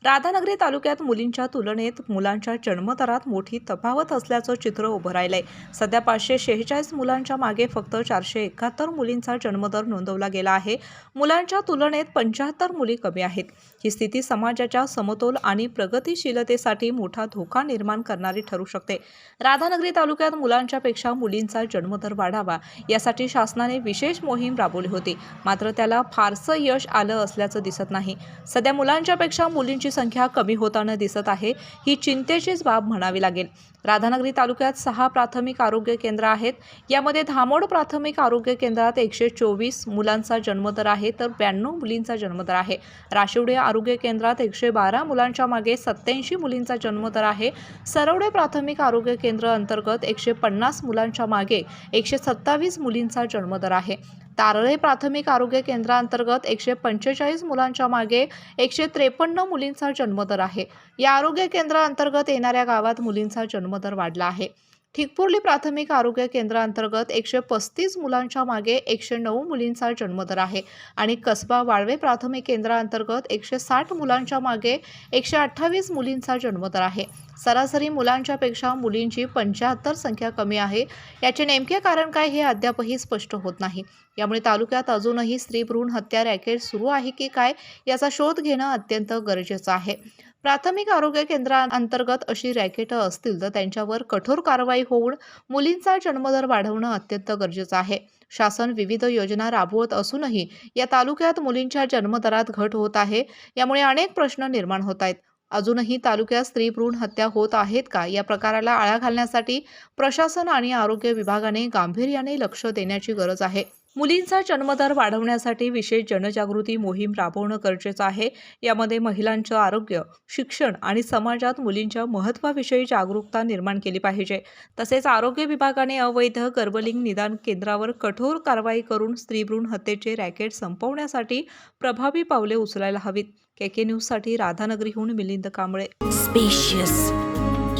राधानगरी तालुक्यात मुलींच्या तुलनेत मुलांच्या जन्मदरात मोठी तफावत असल्याचं चित्र उभं राहिलंय। सध्या 546 मुलांच्या मागे फक्त 471 मुलींचा जन्मदर नोंदवला गेला आहे। मुलांच्या तुलनेत 75 मुली कमी आहेत। ही स्थिती समाजाच्या समतोल आणि प्रगतिशीलतेसाठी मोठा धोका निर्माण करणारी ठरू शकते। राधानगरी तालुक्यात मुलांच्या पेक्षा मुलींचा जन्मदर वाढावा यासाठी शासनाने विशेष मोहीम राबवली होती, मात्र त्याला फारसं यश आलं असल्याचं दिसत नाही। सध्या मुलांच्या पेक्षा मुलींची संख्या कमी होताना दिसत आहे। ही चिंतेचीच बाब म्हणावी लागेल। राधानगरी तालुक्यात 6 प्राथमिक आरोग्य केंद्र आहेत। यामध्ये धामोड प्राथमिक आरोग्य केंद्रात 124 मुलांचा जन्मदर आहे, तर 92 मुलींचा जन्मदर आहे। राशिवडे आरोग्य केंद्रात 112 मुलांच्या मागे 87 मुलींचा जन्मदर आहे। सरवडे प्राथमिक आरोग्य केंद्र अंतर्गत 150 मुलांच्या मागे 127 मुलींचा जन्मदर आहे। तारळे प्राथमिक आरोग्य केंद्रांतर्गत 145 मुलांच्या मागे 153 मुलींचा जन्मदर आहे। या आरोग्य केंद्रांतर्गत येणाऱ्या गावात मुलींचा जन्मदर वाढला आहे। ठिकपुर्ली प्राथमिक आरोग्य केंद्रांतर्गत 135 मुलांच्या मागे 109 मुलींचा जन्मदर आहे आणि कसबा वाळवे प्राथमिक केंद्रांतर्गत 160 मुलांच्या मागे 128 मुलींचा जन्मदर आहे। सरासरी मुलांच्या पेक्षा मुलींची 75 संख्या कमी आहे। याचे नेमके कारण काय हे अद्यापही स्पष्ट होत नाही। यामुळे तालुक्यात अजूनही स्त्री भ्रूण हत्या रॅकेट सुरू आहे की काय याचा शोध घेणं अत्यंत गरजेचं आहे। प्राथमिक आरोग्य केंद्रांतर्गत अशी रॅकेट असतील तर त्यांच्यावर कठोर कारवाई होऊन मुलींचा जन्मदर वाढवणं अत्यंत गरजेचं आहे। शासन विविध योजना राबवत असूनही या तालुक्यात मुलींच्या जन्मदरात घट होत आहे। यामुळे अनेक प्रश्न निर्माण होत आहेत। अजूनही तालुक्यात स्त्री भ्रूण हत्या होत आहेत का या प्रकाराला आळा घालण्यासाठी प्रशासन आणि आरोग्य विभागाने गांभीर्याने लक्ष देण्याची गरज आहे। मुलींचा जन्मदर वाढवण्यासाठी विशेष जनजागृती मोहीम राबवणं गरजेचं आहे। यामध्ये महिलांचं आरोग्य, शिक्षण आणि समाजात मुलींच्या महत्त्वाविषयी जागरूकता निर्माण केली पाहिजे। तसेच आरोग्य विभागाने अवैध गर्भलिंग निदान केंद्रावर कठोर कारवाई करून स्त्रीभ्रूण हत्येचे रॅकेट संपवण्यासाठी प्रभावी पावले उचलायला हवीत। केके न्यूजसाठी राधानगरीहून मिलिंद कांबळे। स्पेशियस,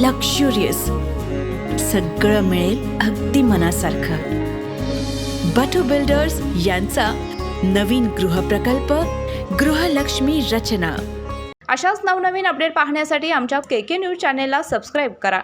लक्झुरियस, सगळं मिळेल अगदी मनासारखं। बटू बिल्डर्स यांचा नवीन गृहप्रकल्प गृहलक्ष्मी रचना। अशाच नवनवीन अपडेट पाहण्यासाठी आमच्या केके न्यूज चॅनेलला सबस्क्राईब करा।